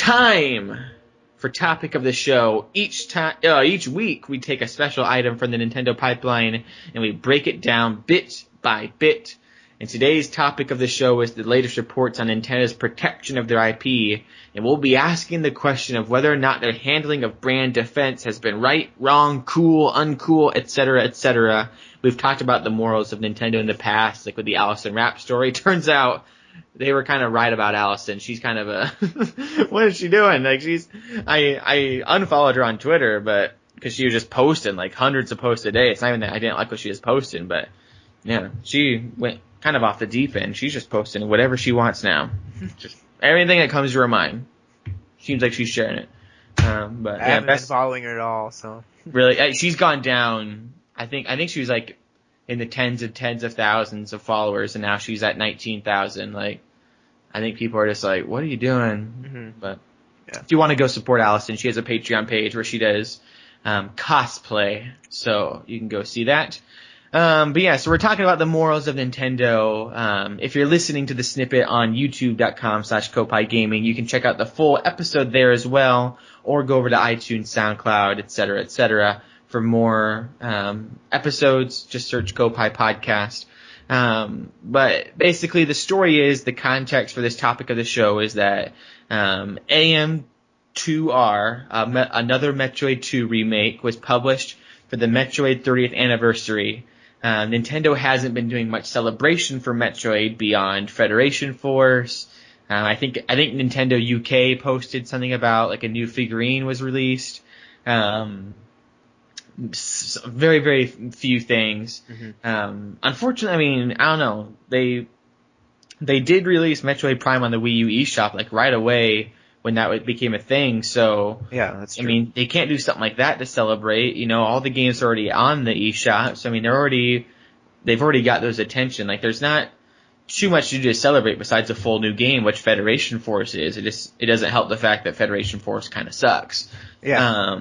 time for topic of the show. Each week we take a special item from the Nintendo pipeline and we break it down bit by bit. And today's topic of the show is the latest reports on Nintendo's protection of their IP, and we'll be asking the question of whether or not their handling of brand defense has been right, wrong, cool, uncool, etc., etc. We've talked about the morals of Nintendo in the past, like with the Allison Rapp story. Turns out they were kind of right about Allison. She's kind of a what is she doing? Like I unfollowed her on Twitter, but because she was just posting like hundreds of posts a day. It's not even that I didn't like what she was posting, but yeah, she went kind of off the deep end. She's just posting whatever she wants now. Just everything that comes to her mind. Seems like she's sharing it. But I haven't been following her at all, so. Really, she's gone down. I think she was like in the tens of thousands of followers, and now she's at 19,000. Like, I think people are just like, what are you doing? Mm-hmm. But yeah. If you want to go support Allison, she has a Patreon page where she does cosplay, so you can go see that. But yeah, so we're talking about the morals of Nintendo. If you're listening to the snippet on youtube.com/Koppai Gaming, you can check out the full episode there as well, or go over to iTunes, SoundCloud, etc., for more episodes. Just search Koppai Podcast. But basically the story is, the context for this topic of the show is that AM2R, another Metroid 2 remake, was published for the Metroid 30th anniversary. Nintendo hasn't been doing much celebration for Metroid beyond Federation Force. I think Nintendo UK posted something about like a new figurine was released. Very, very few things. Mm-hmm. Unfortunately, I mean, I don't know. They did release Metroid Prime on the Wii U eShop like right away when that became a thing. So yeah, that's true. I mean, they can't do something like that to celebrate. You know, all the games are already on the eShop. So I mean, they've already got those attention. Like, there's not too much to do to celebrate besides a full new game, which Federation Force is. It doesn't help the fact that Federation Force kind of sucks. Yeah.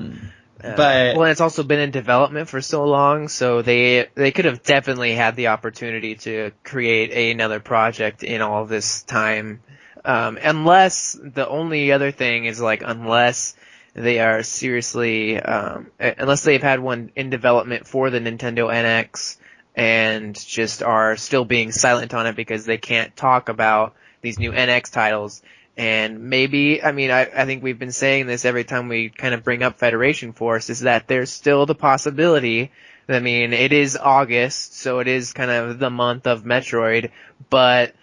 But well, it's also been in development for so long, so they could have definitely had the opportunity to create another project in all this time. Unless the only other thing is like, unless they are seriously, unless they've had one in development for the Nintendo NX and just are still being silent on it because they can't talk about these new NX titles. And maybe, I mean, I think we've been saying this every time we kind of bring up Federation Force, is that there's still the possibility. I mean, it is August, so it is kind of the month of Metroid, but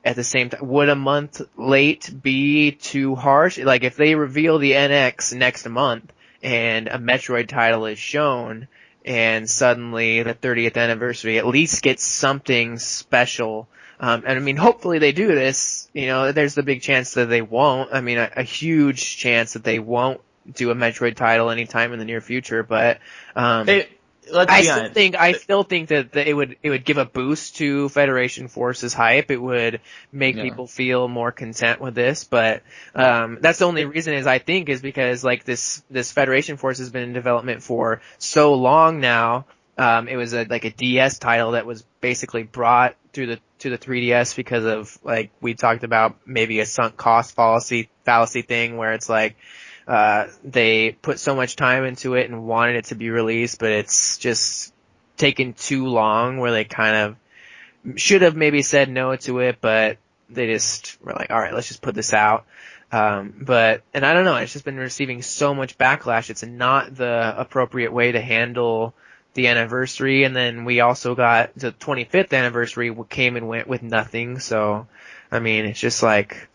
at the same time, would a month late be too harsh? Like, if they reveal the NX next month and a Metroid title is shown, and suddenly the 30th anniversary at least gets something special, and I mean, hopefully they do this, you know, there's the big chance that they won't. I mean, a huge chance that they won't do a Metroid title anytime in the near future, but, I still think that it would give a boost to Federation Force's hype. It would make people feel more content with this, but that's the only reason is because like this Federation Force has been in development for so long now. It was a DS title that was basically brought to the 3DS because of, like, we talked about maybe a sunk cost fallacy thing where it's like they put so much time into it and wanted it to be released, but it's just taken too long, where they kind of should have maybe said no to it, but they just were like, all right, let's just put this out. And I don't know, it's just been receiving so much backlash. It's not the appropriate way to handle the anniversary, and then we also got the 25th anniversary came and went with nothing. So, I mean, it's just like,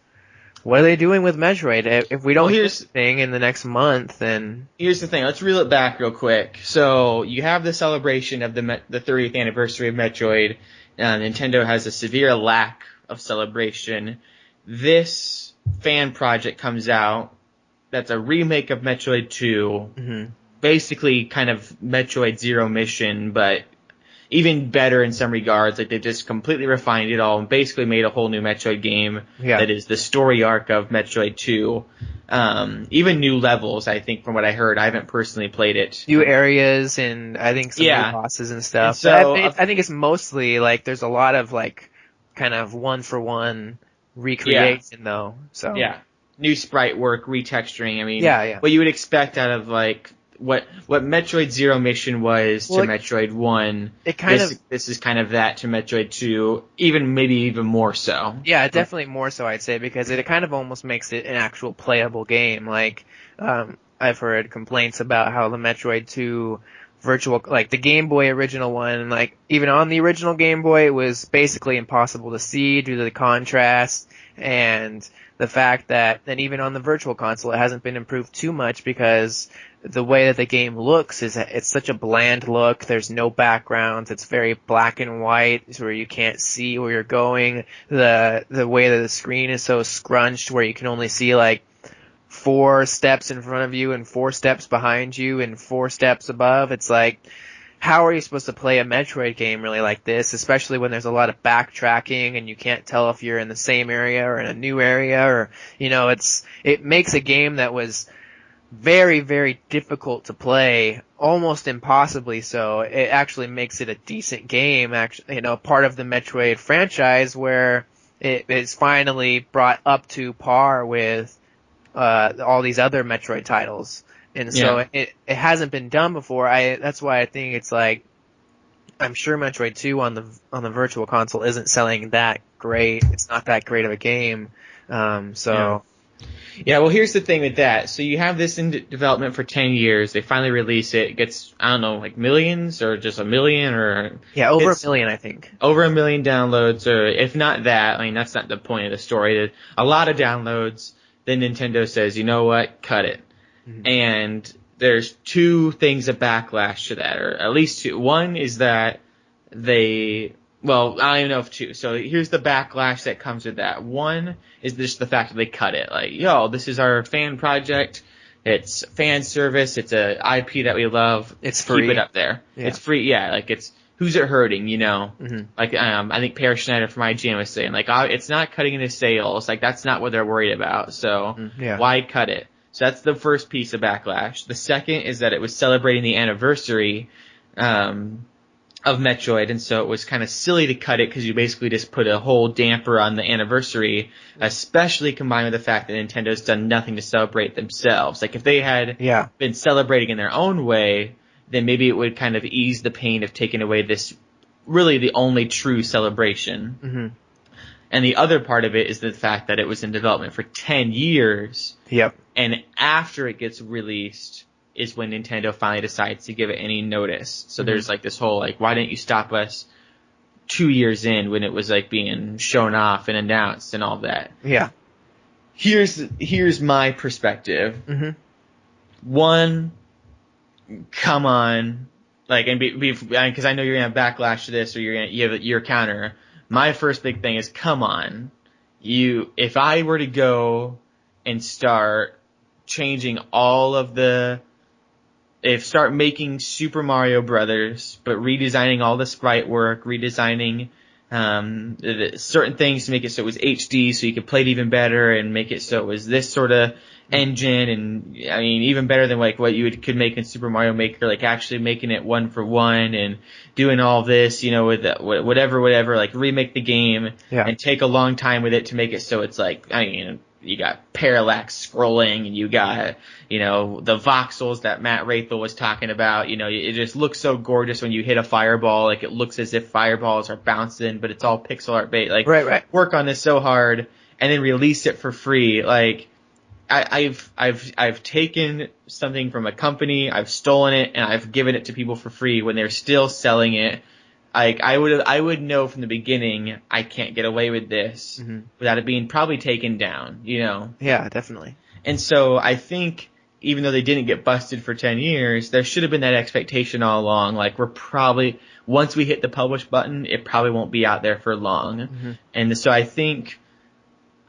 what are they doing with Metroid? If we don't do anything in the next month, then... Here's the thing. Let's reel it back real quick. So, you have the celebration of the 30th anniversary of Metroid. Nintendo has a severe lack of celebration. This fan project comes out that's a remake of Metroid 2. Mm-hmm. Basically kind of Metroid Zero Mission, but even better in some regards. Like, they just completely refined it all and basically made a whole new Metroid game that is the story arc of Metroid 2. Even new levels, I think, from what I heard. I haven't personally played it. New areas and I think some new bosses and stuff. And so, I think it's mostly like there's a lot of like kind of one-for-one recreation though. So yeah. new sprite work, retexturing. I mean, Yeah. what you would expect out of like what Metroid Zero Mission was to Metroid 1. This is kind of that to Metroid 2, maybe even more so. Yeah, definitely more so, I'd say, because it kind of almost makes it an actual playable game. Like, I've heard complaints about how the Metroid 2 the Game Boy original one, like, even on the original Game Boy, it was basically impossible to see due to the contrast, and the fact that even on the Virtual Console, it hasn't been improved too much because the way that the game looks it's such a bland look. There's no backgrounds. It's very black and white, where you can't see where you're going. The way that the screen is so scrunched, where you can only see like 4 steps in front of you and 4 steps behind you and 4 steps above. It's like, how are you supposed to play a Metroid game really like this, especially when there's a lot of backtracking and you can't tell if you're in the same area or in a new area, or, it makes a game that was very, very difficult to play, almost impossibly so. It actually makes it a decent game, actually, part of the Metroid franchise where it is finally brought up to par with all these other Metroid titles. And so it hasn't been done before. That's why I think it's like, I'm sure Metroid 2 on the Virtual Console isn't selling that great. It's not that great of a game. Yeah, well, here's the thing with that. So you have this in development for 10 years. They finally release it. It gets, I don't know, like millions or just a million or... Yeah, over a million, I think. Over a million downloads, or if not that, I mean, that's not the point of the story. A lot of downloads, then Nintendo says, you know what, cut it. Mm-hmm. And there's 2 things of backlash to that, or at least 2. One is that well, I don't even know if 2. So here's the backlash that comes with that. One is just the fact that they cut it. Like, this is our fan project. It's fan service. It's a IP that we love. It's free. Keep it up there. Yeah. It's free. Yeah, like who's it hurting, Mm-hmm. Like, I think Per Schneider from IGN was saying, like, it's not cutting into sales. Like, that's not what they're worried about. So why cut it? So that's the first piece of backlash. The second is that it was celebrating the anniversary, of Metroid, and so it was kind of silly to cut it because you basically just put a whole damper on the anniversary, especially combined with the fact that Nintendo's done nothing to celebrate themselves. Like, if they had been celebrating in their own way, then maybe it would kind of ease the pain of taking away this really the only true celebration. Mm-hmm. And the other part of it is the fact that it was in development for 10 years. Yep. And after it gets released is when Nintendo finally decides to give it any notice. So there's like this whole, like, why didn't you stop us 2 years in when it was like being shown off and announced and all that? Yeah. Here's my perspective. Mm-hmm. One, come on, like, and because I know you're gonna backlash to this, or you have your counter. My first big thing is, come on, if I were to go and start changing all of start making Super Mario Brothers, but redesigning all the sprite work, redesigning certain things to make it so it was HD, so you could play it even better, and make it so it was this sort of engine, and I mean even better than like what you could make in Super Mario Maker, like actually making it 1-for-1 and doing all this, with whatever, like remake the game and take a long time with it to make it so it's like, I mean, you got parallax scrolling, and you got, the voxels that Matt Wrathel was talking about. It just looks so gorgeous when you hit a fireball. Like, it looks as if fireballs are bouncing, but it's all pixel art bait. Like, right. Work on this so hard and then release it for free. Like, I've taken something from a company, I've stolen it, and I've given it to people for free when they're still selling it. Like, I would know from the beginning, I can't get away with this without it being probably taken down, Yeah, definitely. And so I think, even though they didn't get busted for 10 years, there should have been that expectation all along. Like, once we hit the publish button, it probably won't be out there for long. Mm-hmm. And so I think,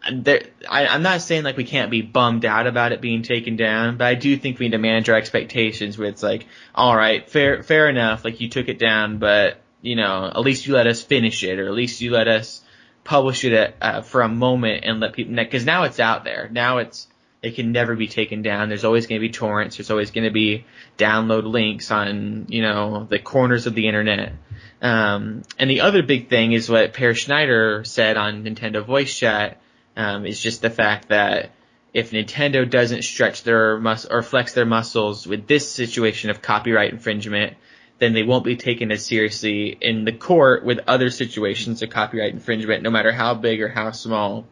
I'm not saying like we can't be bummed out about it being taken down, but I do think we need to manage our expectations where it's like, alright, fair enough, like you took it down, but at least you let us finish it, or at least you let us publish it for a moment and let people, because now it's out there. Now it can never be taken down. There's always going to be torrents. There's always going to be download links on, the corners of the internet. And the other big thing is what Per Schneider said on Nintendo Voice Chat, is just the fact that if Nintendo doesn't stretch their or flex their muscles with this situation of copyright infringement, then they won't be taken as seriously in the court with other situations of copyright infringement, no matter how big or how small.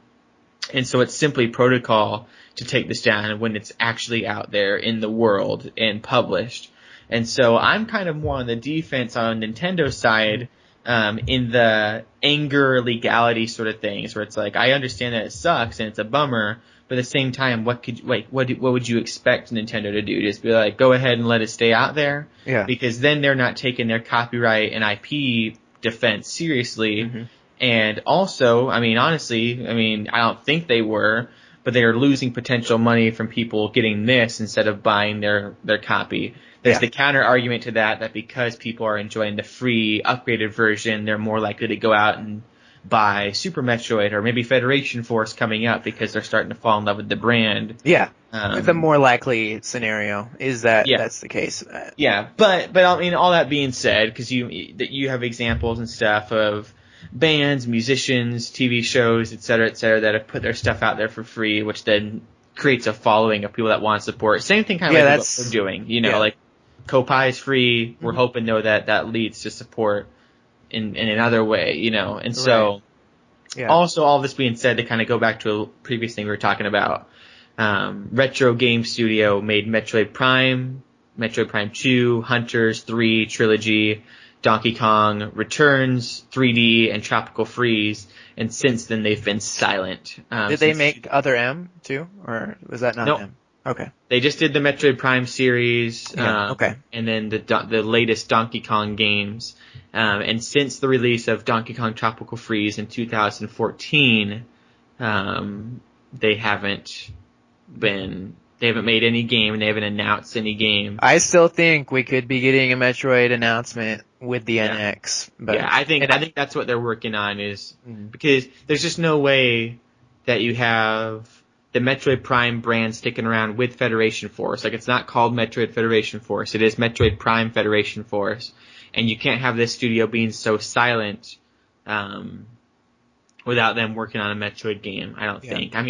And so it's simply protocol to take this down when it's actually out there in the world and published. And so I'm kind of more on the defense on Nintendo's side, in the anger legality sort of things, where it's like, I understand that it sucks and it's a bummer, but at the same time, what would you expect Nintendo to do? Just be like, go ahead and let it stay out there? Yeah. Because then they're not taking their copyright and IP defense seriously. Mm-hmm. And also, I mean, honestly, I don't think they were, but they are losing potential money from people getting this instead of buying their copy. There's the counter argument to that because people are enjoying the free upgraded version, they're more likely to go out and buy Super Metroid or maybe Federation Force coming up because they're starting to fall in love with the brand. Yeah. The more likely scenario is that that's the case. Yeah, but I mean, all that being said, because you have examples and stuff of bands, musicians, TV shows, et cetera, that have put their stuff out there for free, which then creates a following of people that want to support. Same thing kind of like what we're doing, like Koppai is free. We're hoping though that leads to support in another way, and so also all this being said, to kind of go back to a previous thing we were talking about, Retro Game Studio made Metroid Prime 2, Hunters 3 Trilogy, Donkey Kong Returns, 3D, and Tropical Freeze, and since then they've been silent. Did they make Other M too, or was that not them? Okay. They just did the Metroid Prime series, okay, and then the latest Donkey Kong games. And since the release of Donkey Kong Tropical Freeze in 2014, they haven't made any game, and they haven't announced any game. I still think we could be getting a Metroid announcement with the NX. But I think that's what they're working on, is because there's just no way that you have the Metroid Prime brand sticking around with Federation Force. Like, it's not called Metroid Federation Force. It is Metroid Prime Federation Force. And you can't have this studio being so silent, without them working on a Metroid game, I don't think. I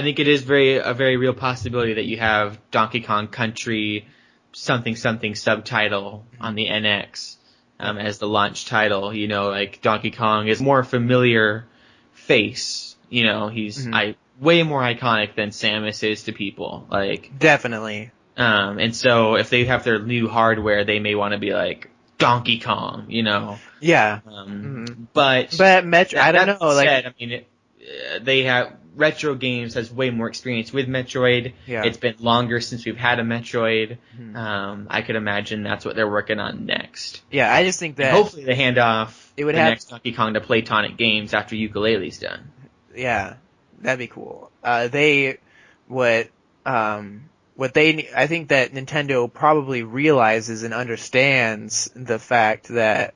think it is a very real possibility that you have Donkey Kong Country something subtitle on the NX, as the launch title. Like Donkey Kong is more familiar face. He's way more iconic than Samus is to people. Like, definitely. And so if they have their new hardware, they may want to be like Donkey Kong, Yeah. But Metro, I don't know. Said, they have Retro Games has way more experience with Metroid. Yeah. It's been longer since we've had a Metroid. I could imagine that's what they're working on next. Yeah, I just think that, and hopefully they hand off next Donkey Kong to Playtonic Games after Ukulele's done. Yeah, that'd be cool. I think that Nintendo probably realizes and understands the fact that,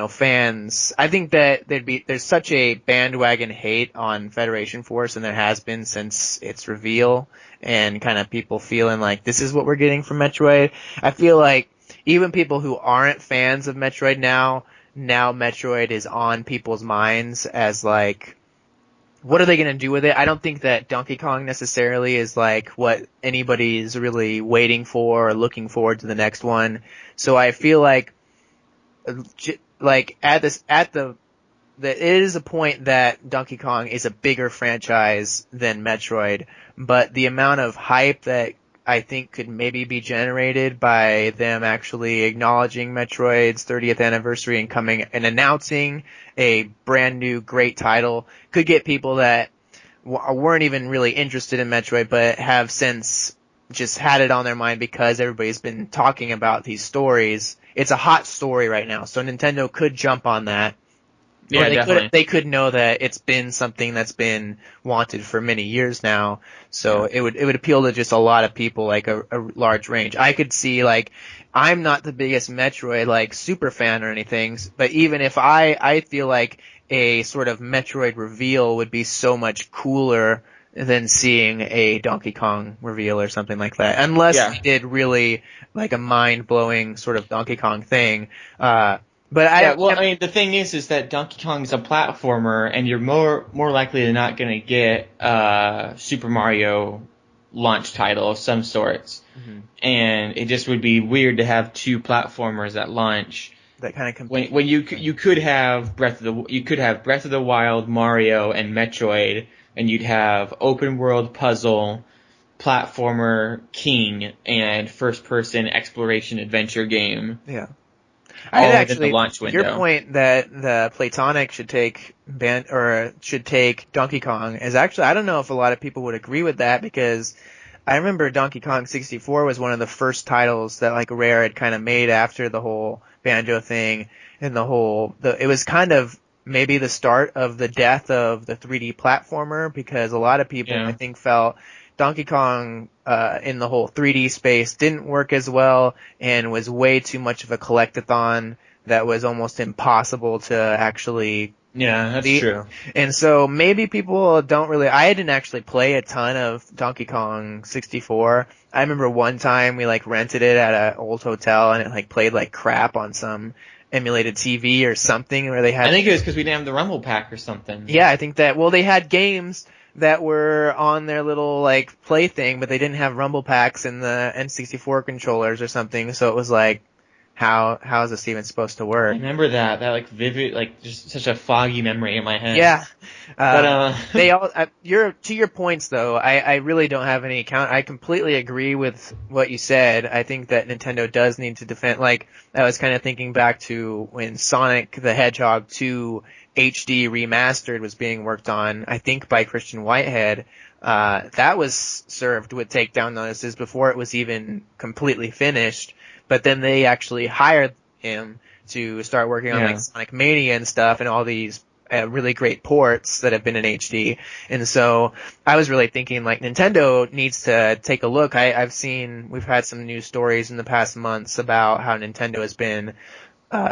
fans, I think that there's such a bandwagon hate on Federation Force, and there has been since its reveal, and kind of people feeling like this is what we're getting from Metroid. I feel like even people who aren't fans of Metroid now Metroid is on people's minds as like, what are they going to do with it? I don't think that Donkey Kong necessarily is like what anybody's really waiting for or looking forward to the next one. So I feel like it is a point that Donkey Kong is a bigger franchise than Metroid, but the amount of hype that I think could maybe be generated by them actually acknowledging Metroid's 30th anniversary and coming and announcing a brand new great title could get people that weren't even really interested in Metroid but have since just had it on their mind because everybody's been talking about these stories. It's a hot story right now, so Nintendo could jump on that. Yeah, definitely. They could know that it's been something that's been wanted for many years now, so it would appeal to just a lot of people, like a large range. I could see, like, I'm not the biggest Metroid like super fan or anything, but even if I feel like a sort of Metroid reveal would be so much cooler than seeing a Donkey Kong reveal or something like that, unless they did really like a mind blowing sort of Donkey Kong thing. But Yeah, well, I mean, the thing is that Donkey Kong's a platformer, and you're more likely than not going to get Super Mario launch title of some sorts. Mm-hmm. And it just would be weird to have two platformers at launch. That kind of compete. When you could have Breath of the Wild, Mario, and Metroid, and you'd have open world puzzle, platformer, king, and first person exploration adventure game. Yeah. All I'd within the launch window. Your point that the Platonic should take Donkey Kong is actually, I don't know if a lot of people would agree with that, because I remember Donkey Kong 64 was one of the first titles that like Rare had kind of made after the whole Banjo thing, and it was kind of maybe the start of the death of the 3D platformer, because a lot of people I think felt Donkey Kong in the whole 3D space didn't work as well and was way too much of a collectathon that was almost impossible to actually. Yeah, that's true. And so maybe people don't really. I didn't actually play a ton of Donkey Kong 64. I remember one time we like rented it at an old hotel, and it like played like crap on some emulated TV or something where they had. I think it was because we didn't have the Rumble Pack or something. Yeah, I think that. Well, they had games that were on their little like play thing, but they didn't have Rumble Packs in the N64 controllers or something. So it was like, how is this even supposed to work? I remember that like vivid, like just such a foggy memory in my head. Yeah. But they all, to your points though, I really don't have any account. I completely agree with what you said. I think that Nintendo does need to defend, like, I was kind of thinking back to when Sonic the Hedgehog 2 HD remastered was being worked on, I think by Christian Whitehead. That was served with takedown notices before it was even completely finished. But then they actually hired him to start working on like Sonic Mania and stuff, and all these really great ports that have been in HD. And so I was really thinking like Nintendo needs to take a look. We've had some news stories in the past months about how Nintendo has been,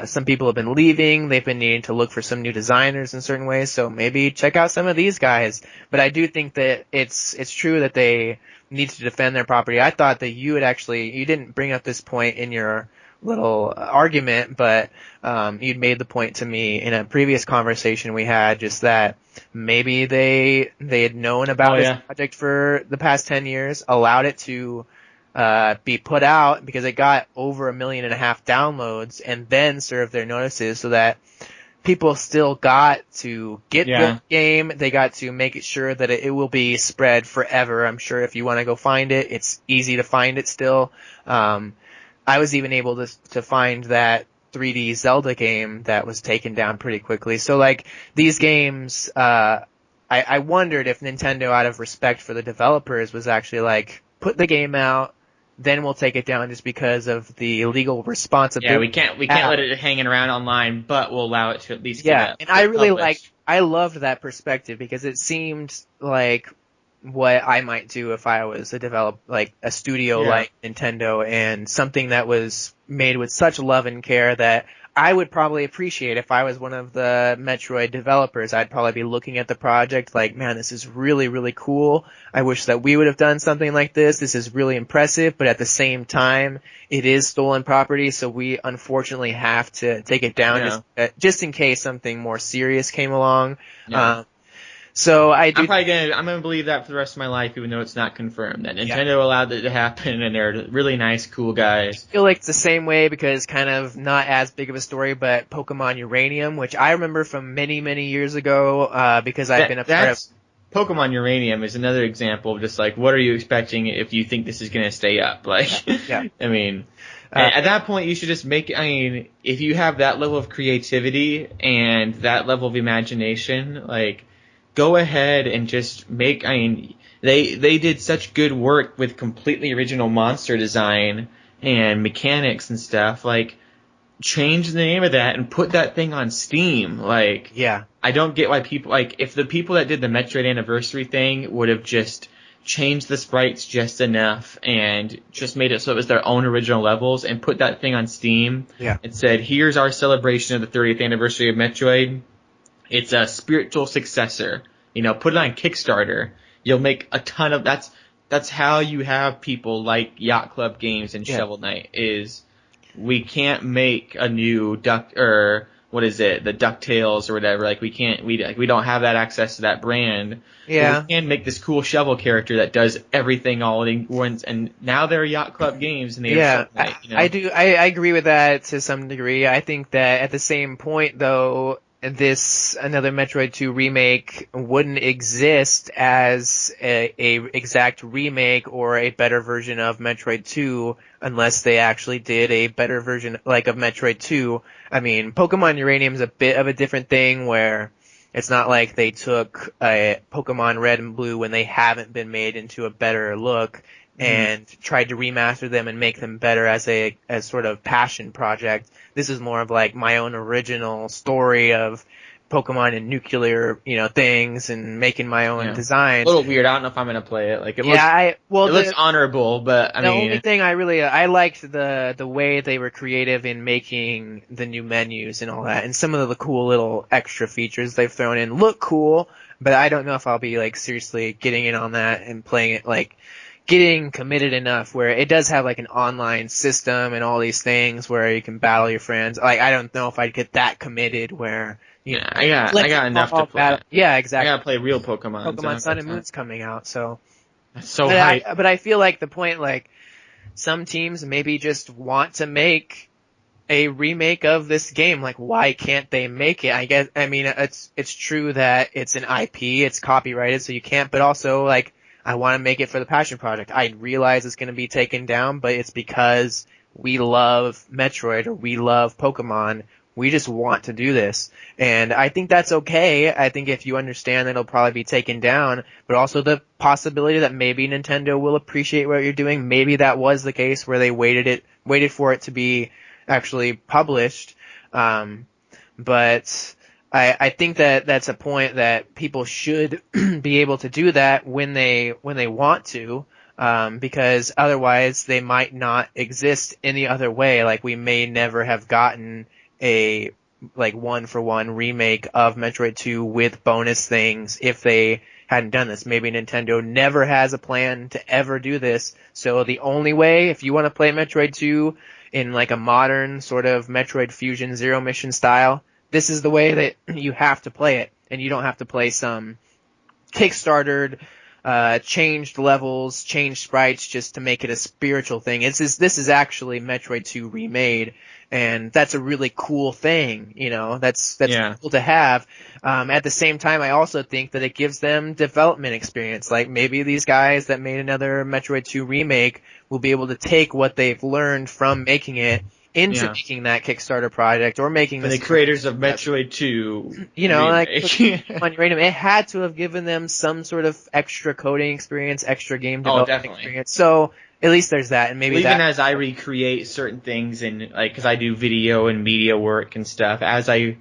some people have been leaving. They've been needing to look for some new designers in certain ways. So maybe check out some of these guys. But I do think that it's true that they need to defend their property. I thought that you didn't bring up this point in your little argument, but you'd made the point to me in a previous conversation we had, just that maybe they had known about this project for the past 10 years, allowed it to be put out because it got over 1.5 million downloads, and then served their notices so that people still got to get the game. They got to make it sure that it will be spread forever. I'm sure if you want to go find it, it's easy to find it still. I was even able to find that 3D Zelda game that was taken down pretty quickly. So like these games, I wondered if Nintendo, out of respect for the developers, was actually like, put the game out, then we'll take it down just because of the legal responsibility. Yeah, we can't let it hanging around online, but we'll allow it to at least get and I really I loved that perspective, because it seemed like what I might do if I was a studio like Nintendo, and something that was made with such love and care that I would probably appreciate. If I was one of the Metroid developers, I'd probably be looking at the project like, man, this is really, really cool. I wish that we would have done something like this. This is really impressive, but at the same time, it is stolen property, so we unfortunately have to take it down just in case something more serious came along. So I'm gonna believe that for the rest of my life, even though it's not confirmed. That Nintendo allowed it to happen, and they're really nice, cool guys. I feel like it's the same way, because kind of not as big of a story, but Pokemon Uranium, which I remember from many, many years ago, because I've been a part of. Pokemon Uranium is another example of just like, what are you expecting if you think this is gonna stay up? Like, I mean. At that point, you should just if you have that level of creativity and that level of imagination, like, go ahead and just make, they did such good work with completely original monster design and mechanics and stuff, like, change the name of that and put that thing on Steam. Like, I don't get why people, like, if the people that did the Metroid Anniversary thing would have just changed the sprites just enough and just made it so it was their own original levels and put that thing on Steam and said, here's our celebration of the 30th anniversary of Metroid. It's a spiritual successor. Put it on Kickstarter. You'll make a ton of, that's how you have people like Yacht Club Games and Shovel Knight, is we can't make a new Duck, or what is it, the DuckTales or whatever. Like, we don't have that access to that brand. Yeah. But we can make this cool shovel character that does everything all at once. And now they're Yacht Club Games, and Yeah, I agree with that to some degree. I think that at the same point, though, another Metroid 2 remake wouldn't exist as a exact remake or a better version of Metroid 2 unless they actually did a better version, like, of Metroid 2. I mean, Pokemon Uranium's a bit of a different thing where it's not like they took Pokemon Red and Blue when they haven't been made into a better look and tried to remaster them and make them better as sort of passion project. This is more of like my own original story of Pokemon and nuclear, things and making my own designs. A little weird. I don't know if I'm gonna play it. Like, it looks honorable, but I mean, the only thing I liked the way they were creative in making the new menus and all that, and some of the cool little extra features they've thrown in look cool, but I don't know if I'll be like seriously getting in on that and playing it, like getting committed enough where it does have like an online system and all these things where you can battle your friends. Like, I don't know if I'd get that committed where, I got enough to play. Yeah, exactly. I gotta play real Pokemon. Pokemon Sun and Moon's coming out, so. That's so hype. But I feel like the point, like, some teams maybe just want to make a remake of this game. Like, why can't they make it? I mean, it's true that it's an IP, it's copyrighted, so you can't, but also, like, I want to make it for the passion project. I realize it's going to be taken down, but it's because we love Metroid or we love Pokemon. We just want to do this. And I think that's okay. I think if you understand that it'll probably be taken down, but also the possibility that maybe Nintendo will appreciate what you're doing. Maybe that was the case where they waited for it to be actually published. But I think that that's a point that people should be able to do that when they want to, because otherwise they might not exist any other way. Like, we may never have gotten a, like, 1-for-1 remake of Metroid 2 with bonus things if they hadn't done this. Maybe Nintendo never has a plan to ever do this. So the only way, if you want to play Metroid 2 in like a modern sort of Metroid Fusion Zero Mission style, this is the way that you have to play it, and you don't have to play some Kickstartered, changed levels, changed sprites just to make it a spiritual thing. This is actually Metroid 2 remade, and that's a really cool thing, that's cool to have. At the same time, I also think that it gives them development experience. Like, maybe these guys that made another Metroid 2 remake will be able to take what they've learned from making it into making that Kickstarter project or making this. The creators of Metroid 2. Like, it had to have given them some sort of extra coding experience, extra game development experience. So at least there's that, and maybe even as I recreate certain things and like, cause I do video and media work and stuff, as I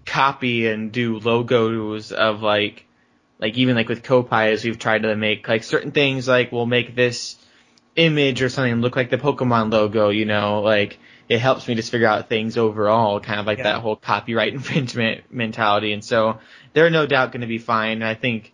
copy and do logos of like even like with Koppai, as we've tried to make like certain things, like we'll make this image or something look like the Pokemon logo, like, it helps me just figure out things overall, kind of like that whole copyright infringement mentality. And so they're no doubt going to be fine. And I think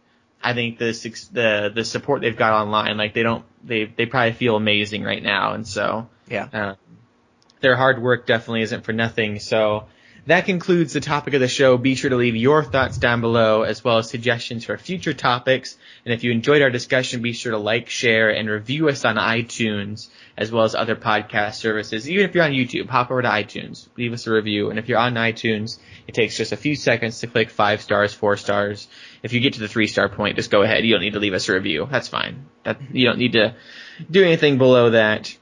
the support they've got online, like, they probably feel amazing right now. And so, their hard work definitely isn't for nothing. So that concludes the topic of the show. Be sure to leave your thoughts down below, as well as suggestions for future topics. And if you enjoyed our discussion, be sure to like, share, and review us on iTunes, as well as other podcast services. Even if you're on YouTube, hop over to iTunes, leave us a review. And if you're on iTunes, it takes just a few seconds to click 5 stars, 4 stars. If you get to the 3-star point, just go ahead. You don't need to leave us a review. That's fine. You don't need to do anything below that.